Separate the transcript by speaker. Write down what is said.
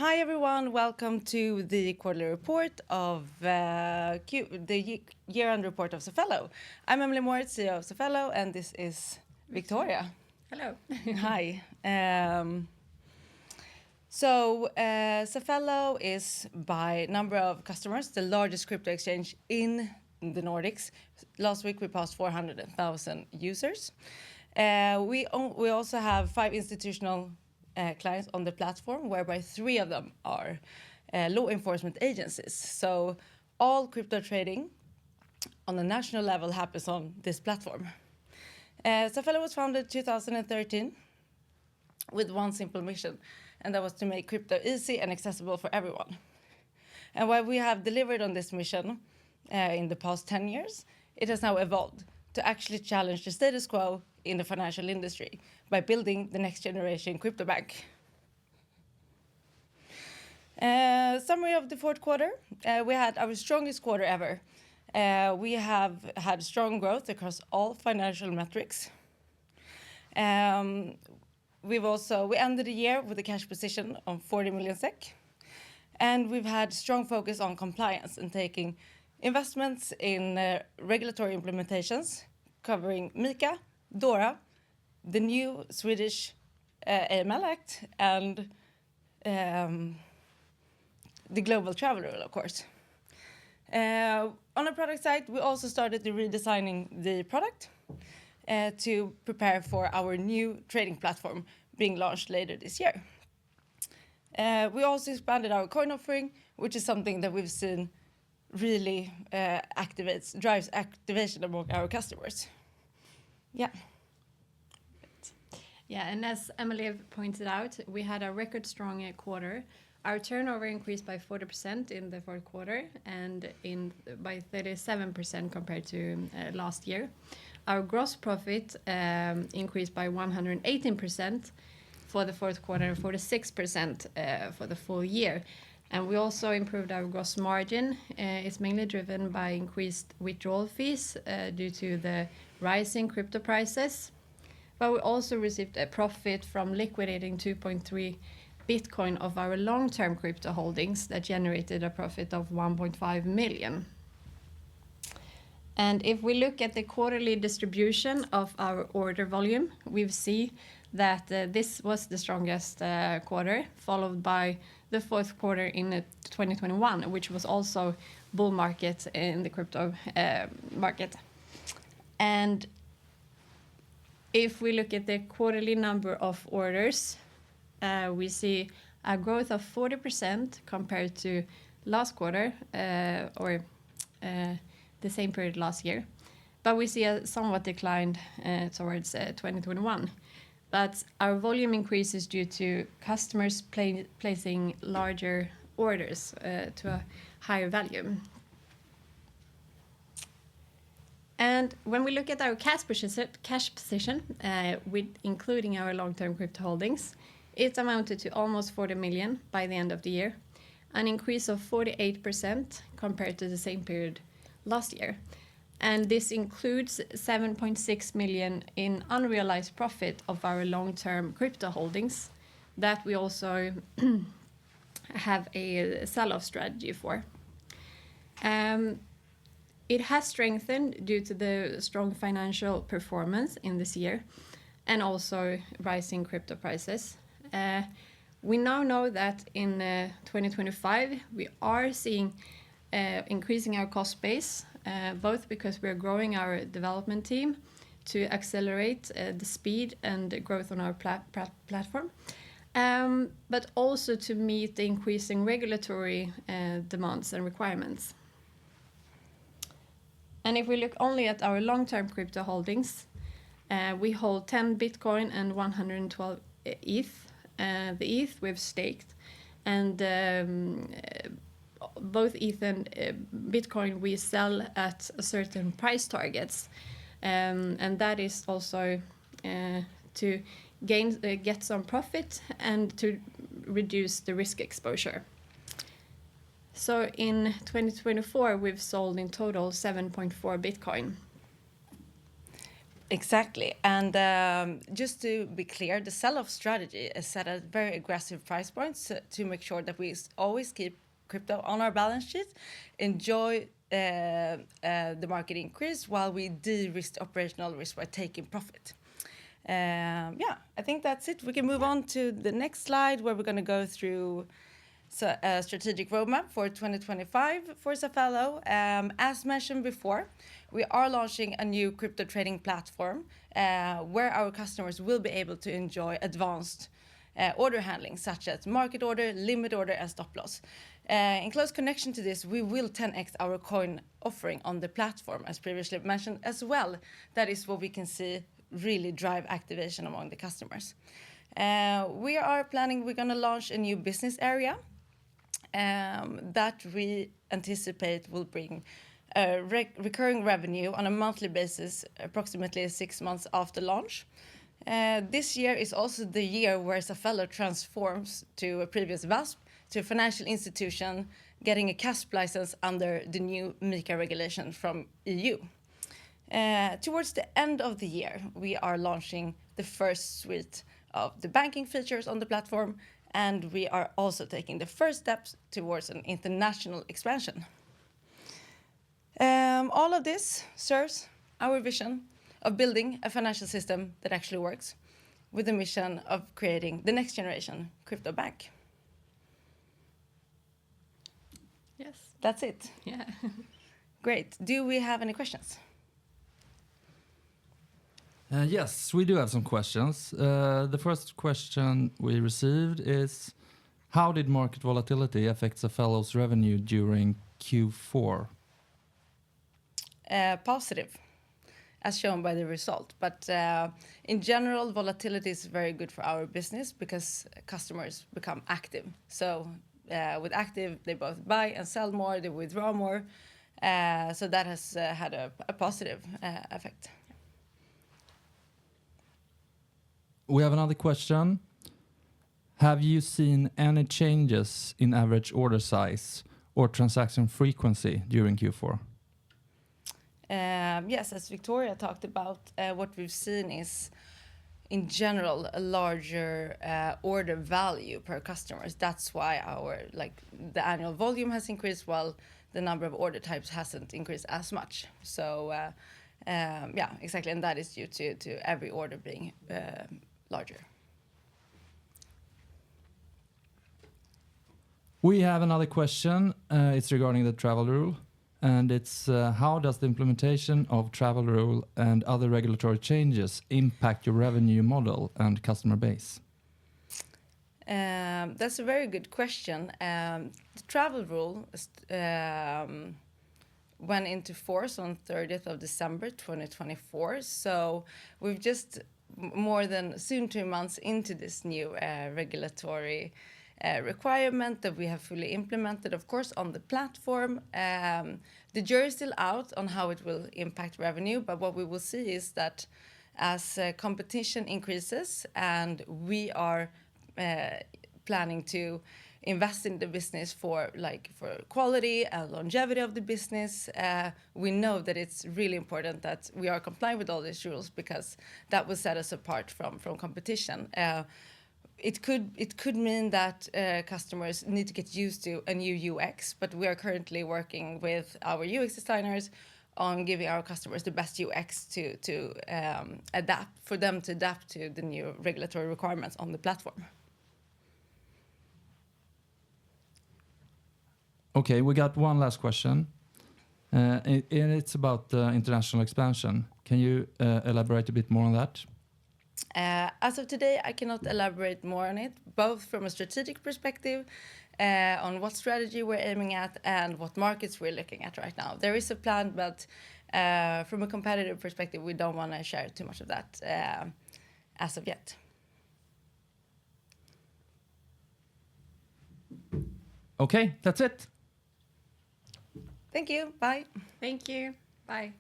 Speaker 1: Hi everyone, welcome to the quarterly report of the year-end report of Safello. I'm Emelie Moritz, CEO of Safello, and this is Viktoria.
Speaker 2: Hello.
Speaker 1: Hi. Safello is, by number of customers, the largest crypto exchange in the Nordics. Last week we passed 400,000 users. We also have 5 institutional clients on the platform, whereby 3 of them are law enforcement agencies. So all crypto trading on a national level happens on this platform. Safello was founded 2013 with one simple mission, and that was to make crypto easy and accessible for everyone. And while we have delivered on this mission in the past 10 years, it has now evolved to actually challenge the status quo in the financial industry by building the next generation crypto bank. Summary of the fourth quarter. We had our strongest quarter ever. We have had strong growth across all financial metrics. We ended the year with a cash position of 40 million SEK, and we've had strong focus on compliance and taking investments in regulatory implementations covering MiCA, DORA, the new Swedish AML Act, and the global travel rule, of course. On the product side, we also started redesigning the product to prepare for our new trading platform being launched later this year. We also expanded our coin offering, which is something that we've seen really drives activation among our customers. Yeah.
Speaker 2: Yeah, and as Emelie pointed out, we had a record strong quarter. Our turnover increased by 40% in the fourth quarter and by 37% compared to last year. Our gross profit increased by 118% for the fourth quarter and 46% for the full year. And we also improved our gross margin. It's mainly driven by increased withdrawal fees due to the rising crypto prices. But we also received a profit from liquidating 2.3 Bitcoin of our long-term crypto holdings that generated a profit of 1.5 million. And if we look at the quarterly distribution of our order volume, we see that this was the strongest quarter, followed by the fourth quarter in 2021, which was also bull market in the crypto market. And if we look at the quarterly number of orders, we see a growth of 40% compared to last quarter or the same period last year. But we see a somewhat declined towards 2021. But our volume increase is due to customers placing larger orders to a higher value. And when we look at our cash position, including our long-term crypto holdings, it amounted to almost 40 million by the end of the year, an increase of 48% compared to the same period last year. And this includes 7.6 million in unrealized profit of our long-term crypto holdings that we also have a sell-off strategy for. It has strengthened due to the strong financial performance in this year and also rising crypto prices. We now know that in 2025 we are seeing increasing our cost base, both because we're growing our development team to accelerate the speed and the growth on our platform, but also to meet the increasing regulatory demands and requirements. And if we look only at our long-term crypto holdings, we hold 10 Bitcoin and 112 ETH. The ETH we've staked, and both ETH and Bitcoin we sell at a certain price targets, and that is also to get some profit and to reduce the risk exposure. So in 2024 we've sold in total 7.4 Bitcoin.
Speaker 1: Exactly. And just to be clear, the sell-off strategy is set at very aggressive price points to make sure that we always keep crypto on our balance sheet, enjoy the market increase while we de-risk operational risk by taking profit. I think that's it. We can move on to the next slide where we're going to go through a strategic roadmap for 2025 for Safello. As mentioned before, we are launching a new crypto trading platform where our customers will be able to enjoy advanced order handling, such as market order, limit order, and stop loss. In close connection to this, we will 10x our coin offering on the platform, as previously mentioned as well. That is what we can see really drive activation among the customers. We're going to launch a new business area that we anticipate will bring recurring revenue on a monthly basis approximately 6 months after launch. This year is also the year where Safello transforms to a previous VASP to a financial institution, getting a CASP license under the new MiCA regulation from EU. Towards the end of the year, we are launching the first suite of the banking features on the platform, and we are also taking the first steps towards an international expansion. All of this serves our vision of building a financial system that actually works, with the mission of creating the next generation crypto bank.
Speaker 2: Yes.
Speaker 1: That's it.
Speaker 2: Yeah.
Speaker 1: Great. Do we have any questions?
Speaker 3: Yes, we do have some questions. The first question we received is, how did market volatility affect Safello's revenue during Q4?
Speaker 1: Positive, as shown by the result. But in general, volatility is very good for our business because customers become active. So with active, they both buy and sell more, they withdraw more. So that has had a positive effect.
Speaker 3: We have another question. Have you seen any changes in average order size or transaction frequency during Q4?
Speaker 1: Yes, as Viktoria talked about, what we've seen is, in general, a larger order value per customers. That's why the annual volume has increased while the number of order types hasn't increased as much. So exactly, and that is due to every order being larger.
Speaker 3: We have another question. It's regarding the travel rule. And it's how does the implementation of travel rule and other regulatory changes impact your revenue model and customer base?
Speaker 1: That's a very good question. The travel rule went into force on 30th of December 2024. So we've just more than soon 2 months into this new regulatory requirement that we have fully implemented, of course, on the platform. The jury is still out on how it will impact revenue, but what we will see is that as competition increases and we are planning to invest in the business for quality and longevity of the business, we know that it's really important that we are compliant with all these rules because that will set us apart from competition. It could mean that customers need to get used to a new UX, but we are currently working with our UX designers on giving our customers the best UX to adapt, for them to adapt to the new regulatory requirements on the platform.
Speaker 3: Okay, we got one last question. And it's about international expansion. Can you elaborate a bit more on that?
Speaker 1: As of today, I cannot elaborate more on it, both from a strategic perspective, on what strategy we're aiming at and what markets we're looking at right now. There is a plan, but from a competitive perspective, we don't want to share too much of that as of yet.
Speaker 3: Okay, that's it.
Speaker 1: Thank you. Bye.
Speaker 2: Thank you. Bye.